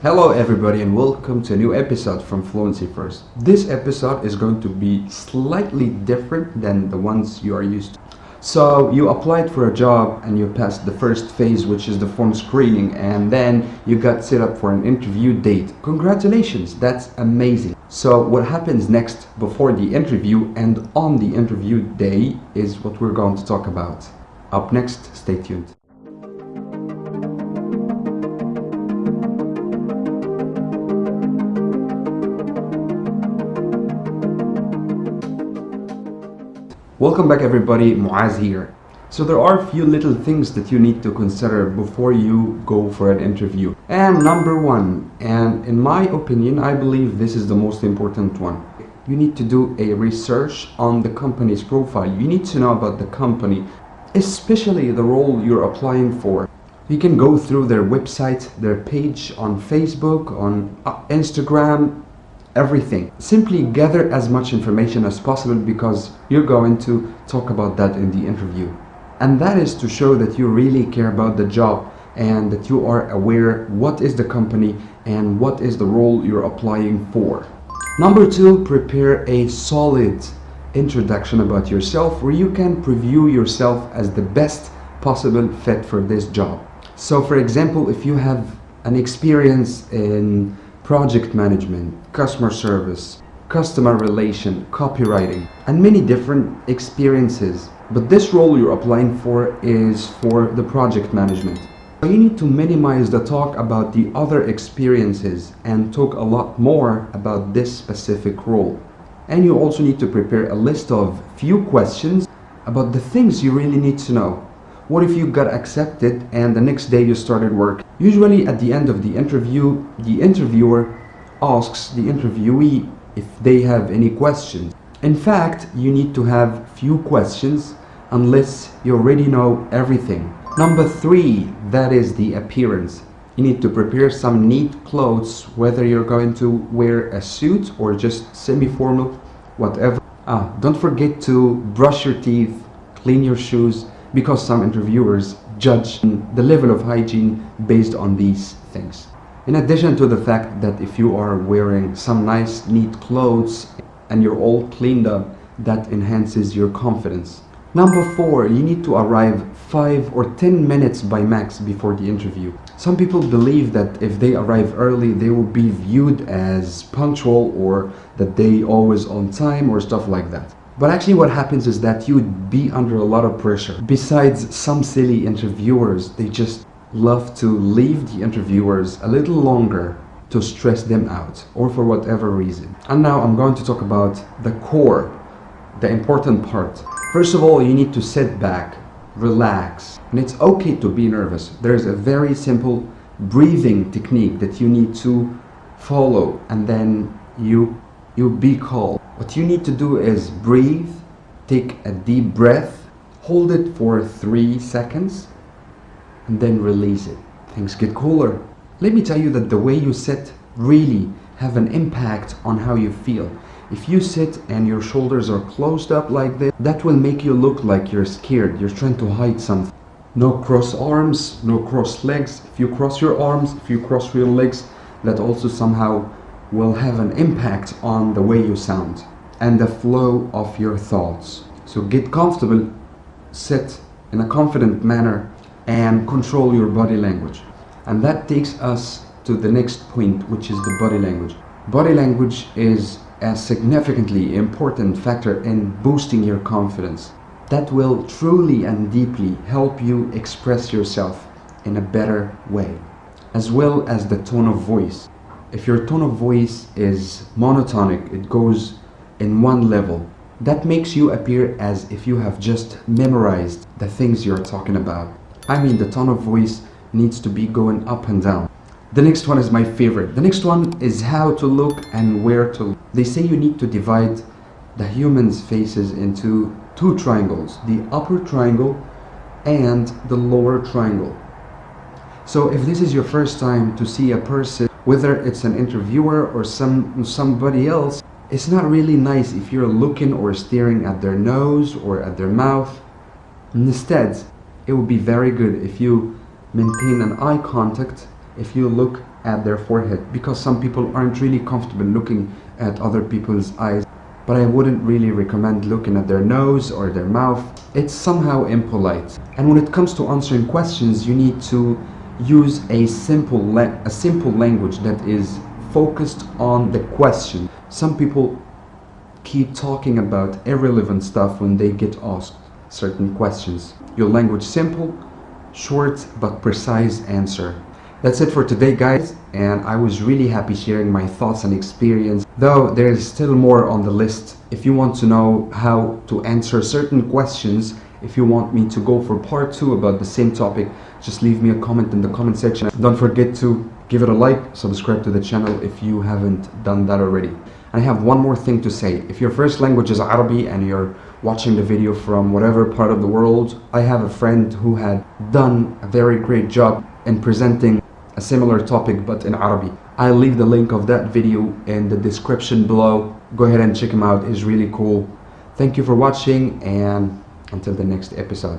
Hello everybody and welcome to a new episode from Fluency First. This episode is going to be slightly different than the ones you are used to. So you applied for a job and you passed the first phase, which is the phone screening, and then you got set up for an interview date. Congratulations, that's amazing. So what happens next before the interview and on the interview day is what we're going to talk about. Up next, stay tuned. Welcome back everybody, Muaz here. So there are a few little things that you need to consider before you go for an interview. And number one, and in my opinion, I believe this is the most important one. You need to do a research on the company's profile. You need to know about the company, especially the role you're applying for. You can go through their website, their page on Facebook, on Instagram, everything. Simply gather as much information as possible because you're going to talk about that in the interview. And that is to show that you really care about the job and that you are aware what is the company and what is the role you're applying for. Number two, prepare a solid introduction about yourself where you can preview yourself as the best possible fit for this job. So for example, if you have an experience in project management, customer service, customer relation, copywriting, and many different experiences. But this role you're applying for is for the project management. So you need to minimize the talk about the other experiences and talk a lot more about this specific role. And you also need to prepare a list of few questions about the things you really need to know. What if you got accepted and the next day you started work? Usually at the end of the interview, the interviewer asks the interviewee if they have any questions. In fact, you need to have few questions unless you already know everything. Number three, that is the appearance. You need to prepare some neat clothes, whether you're going to wear a suit or just semi-formal, whatever. Don't forget to brush your teeth, clean your shoes, because some interviewers judge the level of hygiene based on these things. In addition to the fact that if you are wearing some nice neat clothes and you're all cleaned up, that enhances your confidence. Number four, you need to arrive 5 or 10 minutes by max before the interview. Some people believe that if they arrive early, they will be viewed as punctual or that they always on time or stuff like that. But actually what happens is that you would be under a lot of pressure. Besides, some silly interviewers, they just love to leave the interviewers a little longer to stress them out or for whatever reason. And now I'm going to talk about the core, the important part. First of all, you need to sit back, relax, and it's okay to be nervous. There's a very simple breathing technique that you need to follow, and then you be calm. What you need to do is breathe, take a deep breath, hold it for 3 seconds, and then release it. Things get cooler. Let me tell you that the way you sit really have an impact on how you feel. If you sit and your shoulders are closed up like this, that will make you look like you're scared, you're trying to hide something. No cross arms, no cross legs. If you cross your arms, if you cross your legs, that also somehow will have an impact on the way you sound and the flow of your thoughts. So get comfortable, sit in a confident manner, and control your body language. And that takes us to the next point, which is the body language. Body language is a significantly important factor in boosting your confidence. That will truly and deeply help you express yourself in a better way, as well as the tone of voice. If your tone of voice is monotonic, it goes in one level, that makes you appear as if you have just memorized the things you're talking about. I mean, the tone of voice needs to be going up and down. The next one is my favorite. The next one is how to look and where to look. They say you need to divide the human's faces into 2 triangles, the upper triangle and the lower triangle. So if this is your first time to see a person, whether it's an interviewer or somebody else, it's not really nice if you're looking or staring at their nose or at their mouth. Instead, it would be very good if you maintain an eye contact, if you look at their forehead, because some people aren't really comfortable looking at other people's eyes. But I wouldn't really recommend looking at their nose or their mouth. It's somehow impolite. And when it comes to answering questions, you need to use a simple language that is focused on the question. Some people keep talking about irrelevant stuff when they get asked certain questions. Your language simple, short but precise answer. That's it for today, guys, and I was really happy sharing my thoughts and experience, though there is still more on the list. If you want to know how to answer certain questions, if you want me to go for part 2 about the same topic, just leave me a comment in the comment section. Don't forget to give it a like, subscribe to the channel if you haven't done that already. And I have one more thing to say. If your first language is Arabic and you're watching the video from whatever part of the world, I have a friend who had done a very great job in presenting a similar topic but in Arabic. I'll leave the link of that video in the description below. Go ahead and check him out, he's really cool. Thank you for watching, and until the next episode.